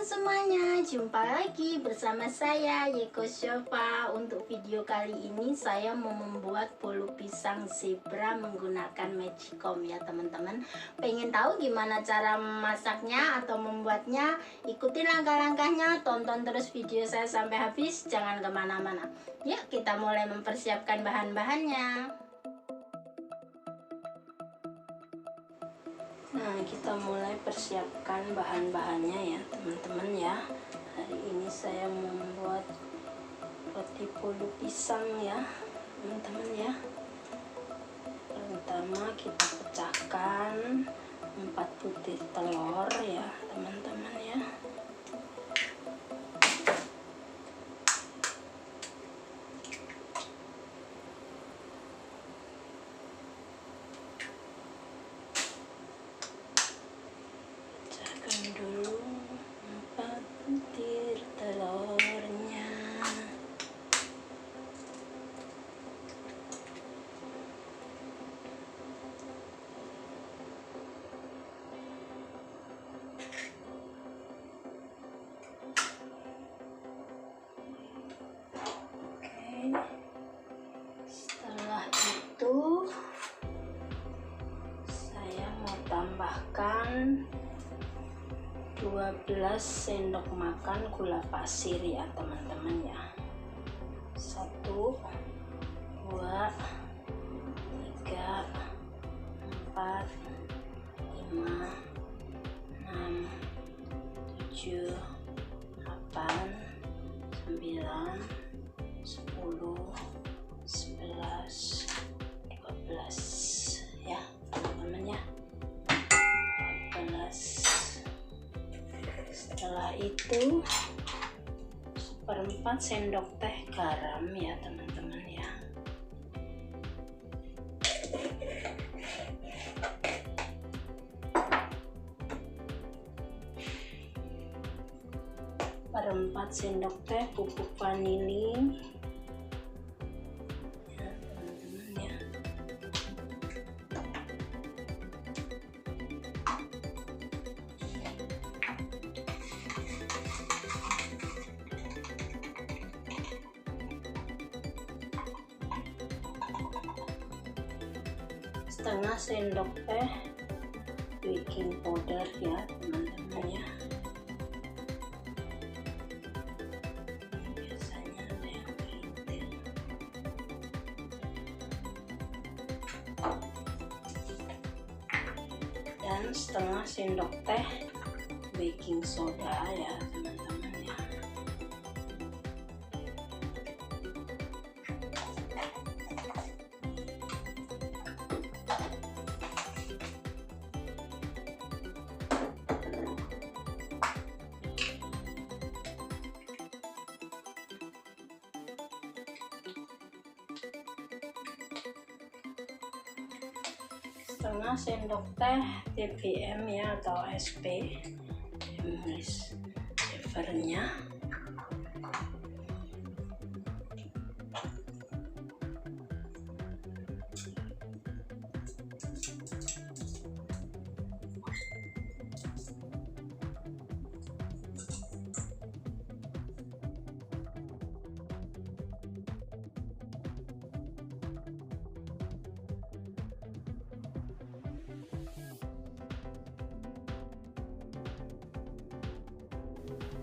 teman-teman semuanya, jumpa lagi bersama saya Yeko Shofa. Untuk video kali ini saya mau membuat bolu pisang zebra menggunakan Magicom ya teman-teman. Pengen tahu gimana cara masaknya atau membuatnya? Ikuti langkah-langkahnya, tonton terus video saya sampai habis, jangan kemana-mana. Yuk kita mulai mempersiapkan bahan-bahannya. Nah, kita mulai persiapkan bahan-bahannya ya teman-teman ya. Hari ini saya membuat roti bolu pisang ya teman-teman ya. Pertama kita pecahkan 4 butir telur ya teman-teman ya. Dulu 4 butir telurnya. Oke, setelah itu saya mau tambahkan 12 sendok makan gula pasir ya teman-teman ya. 1 2 3 4 5 6 7 8 9 10 11 12 ya teman-teman ya. 12. Setelah itu 1/4 sendok teh garam ya teman-teman ya. Seperempat sendok teh bubuk vanili ya teman-teman ya. Setengah sendok teh baking powder ya teman-teman ya. Biasanya ada yang kerintil. Dan setengah sendok teh baking soda ya teman-teman ya. Setengah sendok teh TBM ya atau SP, English flavornya.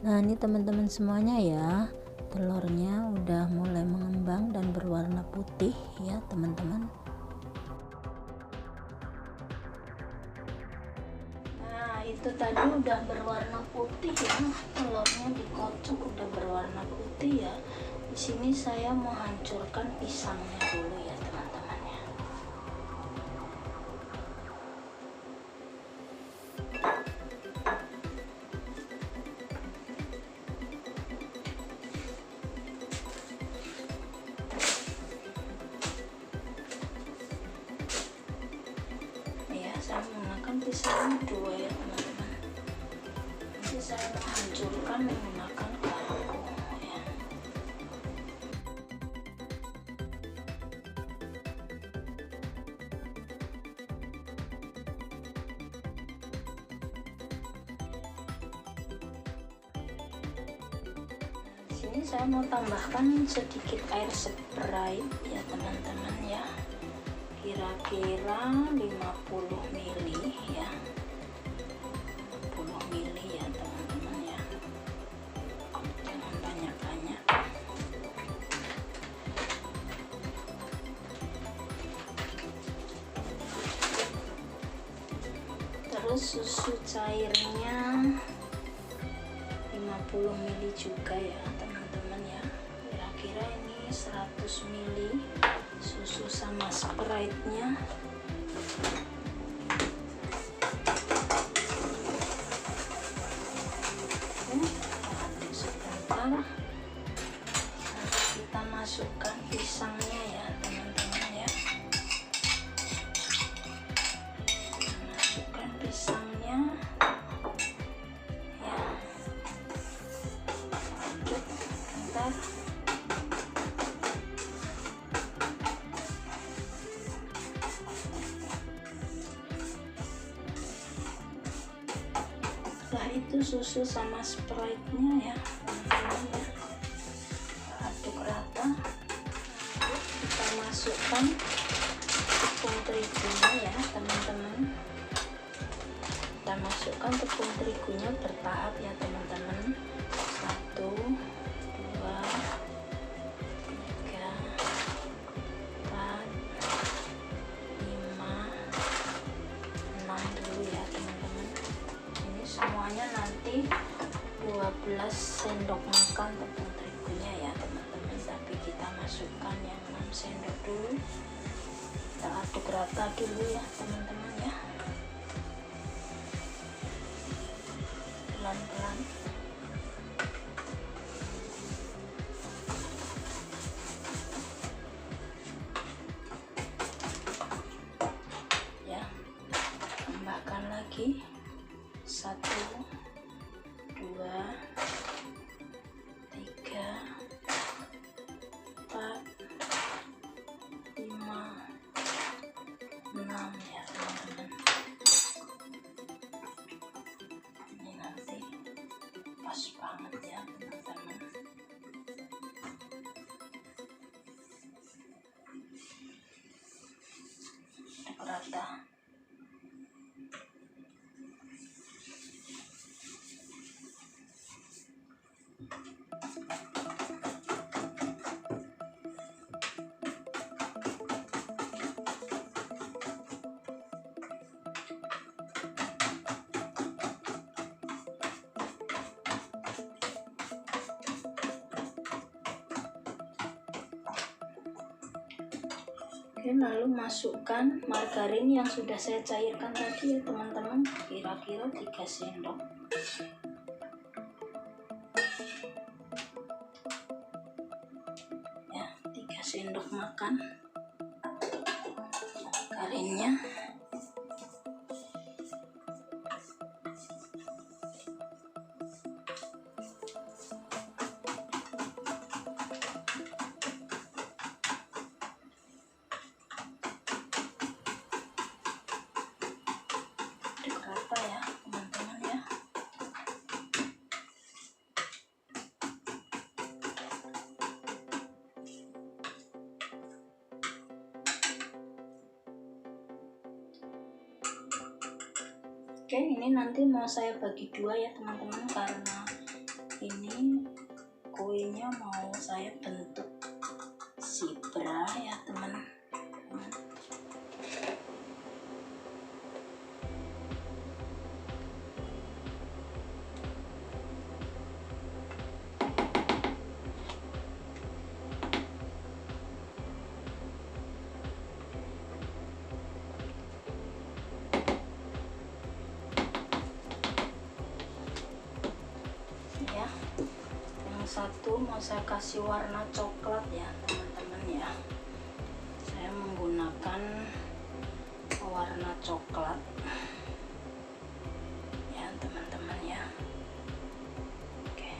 Nah ini teman-teman semuanya ya, telurnya udah mulai mengembang dan berwarna putih ya teman-teman. Nah itu tadi udah berwarna putih ya, telurnya dikocok udah berwarna putih ya. Di sini saya mau hancurkan pisangnya dulu ya teman-teman ya. Saya menggunakan pisang 2 ya teman-teman. Nanti saya menghancurkan menggunakan garpu ya. ini saya mau tambahkan sedikit air sprite ya teman-teman ya, kira-kira 50 ml ya, 50 ml ya teman-teman ya, jangan banyak-banyak. Terus susu cairnya 50 ml juga ya teman-teman ya, kira-kira ini 100 ml susu sama sprite nya. Aduk sebentar, kita masukkan pisangnya ya teman-teman ya, masukkan pisangnya ya, aduk bentar. Setelah itu susu sama sprite nya ya teman-teman ya, aduk rata. Kita masukkan tepung terigunya ya teman-teman, kita masukkan tepung terigunya bertahap ya teman-teman. 1, 2, 3, 4, 5, 6 dulu ya teman-teman. Ini semuanya nanti 12 sendok makan tepung terigunya ya teman-teman, tapi kita masukkan yang 6 sendok dulu. Kita aduk rata dulu ya teman-teman ya, pelan-pelan. Ya, tambahkan lagi 1, 2, 3, 4, 5, 6 ya teman-teman. Ini nanti pas banget ya teman-teman. Aduk rata. Oke, lalu masukkan margarin yang sudah saya cairkan tadi ya teman-teman, kira-kira 3 sendok. Ya, 3 sendok makan margarinnya. Rata ya teman-teman ya. Oke, ini nanti mau saya bagi dua ya teman-teman, karena ini kuenya mau saya bentuk zebra ya teman. Satu mau saya kasih warna coklat ya teman-teman ya, saya menggunakan warna coklat ya teman-teman ya. Oke,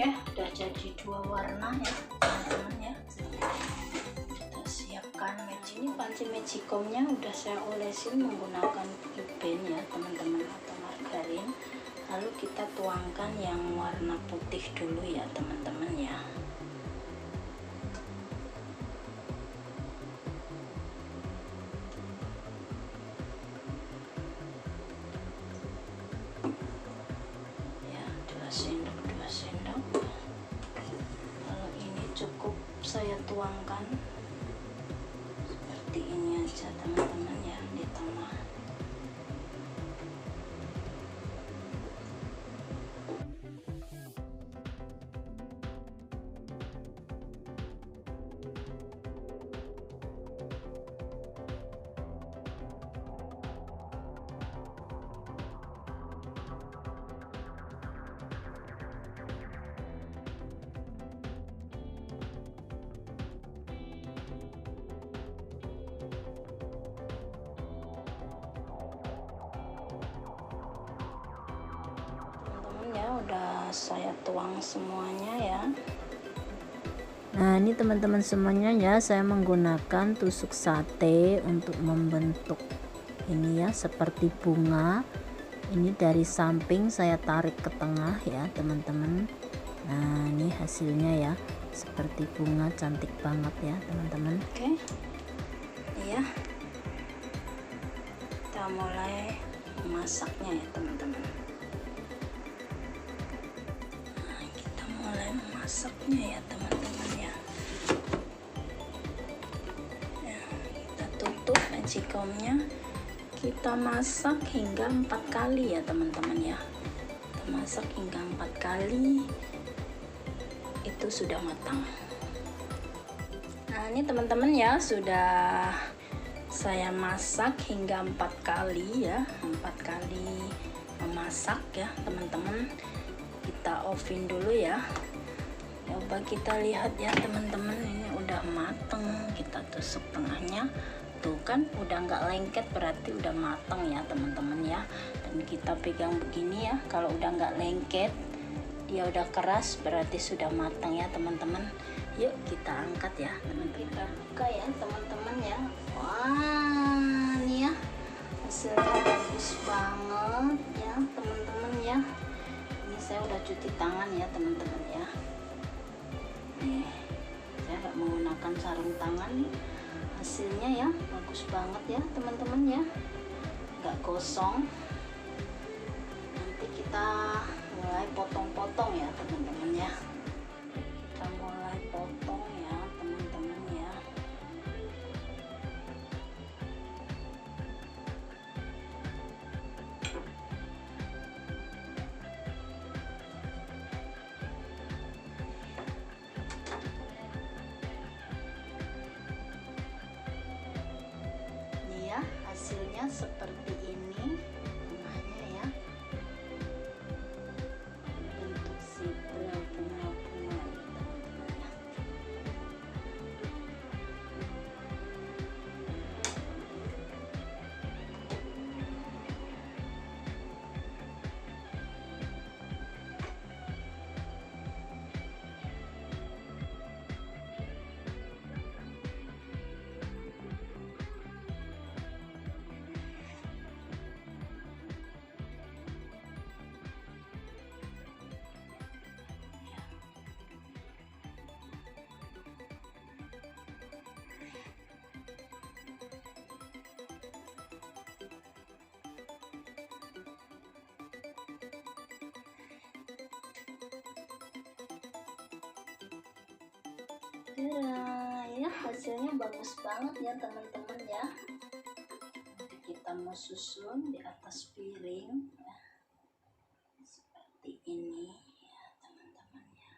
Oke, udah jadi 2 warna ya teman-teman ya. Kita siapkan ini panci Magicomnya udah saya olesin menggunakan pen ya teman-teman, atau margarin. Lalu kita tuangkan yang warna putih dulu ya teman-teman ya. Ya, 2 sendok. Kalau ini cukup saya tuangkan seperti ini aja teman-teman ya, di tengah. Ya udah saya tuang semuanya ya. Nah ini teman-teman semuanya ya, saya menggunakan tusuk sate untuk membentuk ini ya, seperti bunga. Ini dari samping saya tarik ke tengah ya teman-teman. Nah ini hasilnya ya, seperti bunga, cantik banget ya teman-teman. Oke, iya, kita mulai memasaknya ya teman-teman. Masaknya ya teman-teman ya. Kita tutup Magicomnya, kita masak hingga 4 kali ya teman-teman ya. Kita masak hingga 4 kali, itu sudah matang. Nah ini teman-teman ya, sudah saya masak hingga 4 kali ya, 4 kali memasak ya teman-teman. Kita offin dulu ya. Coba kita lihat ya teman-teman, ini udah mateng. Kita tusuk tengahnya, tuh kan udah nggak lengket, berarti udah mateng ya teman-teman ya. Dan kita pegang begini ya, kalau udah nggak lengket, dia udah keras, berarti sudah matang ya teman-teman. Yuk kita angkat ya teman-teman, kita buka ya teman-teman ya. Wah ini ya, hasilnya bagus banget ya teman-teman ya. Ini saya udah cuci tangan ya teman-teman ya. Nih, saya nggak menggunakan sarung tangan nih. Hasilnya ya bagus banget ya teman-teman ya, nggak gosong. Nanti kita mulai potong-potong ya teman-teman ya. Kita mulai potong ya teman-teman ya. Hasilnya seperti ini tengahnya ya, bentuk zebra bunga-bunga teman-teman ya. Ya hasilnya bagus banget ya teman-teman ya. Nanti kita mau susun di atas piring ya, seperti ini ya teman-teman ya.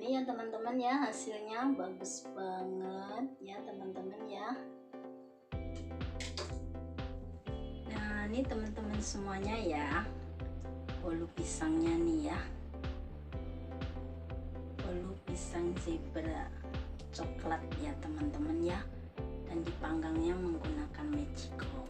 ini ya teman-teman ya, hasilnya bagus banget ya teman-teman ya. Nah ini teman-teman semuanya ya, bolu pisangnya nih ya, bolu pisang zebra coklat ya teman-teman ya, dan dipanggangnya menggunakan Magicom.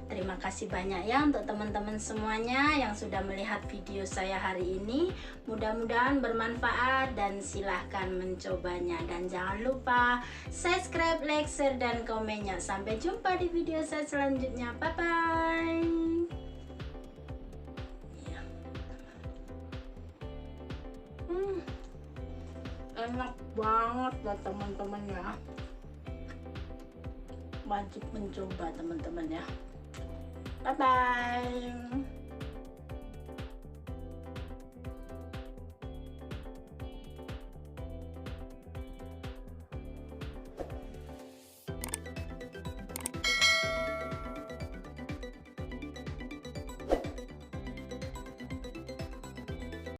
Terima kasih banyak ya untuk teman-teman semuanya yang sudah melihat video saya hari ini. Mudah-mudahan bermanfaat dan silahkan mencobanya. Dan jangan lupa subscribe, like, share, dan komennya. Sampai jumpa di video saya selanjutnya. Bye-bye. Ya, enak banget ya teman-teman ya. Wajib mencoba teman-teman ya. Bye bye.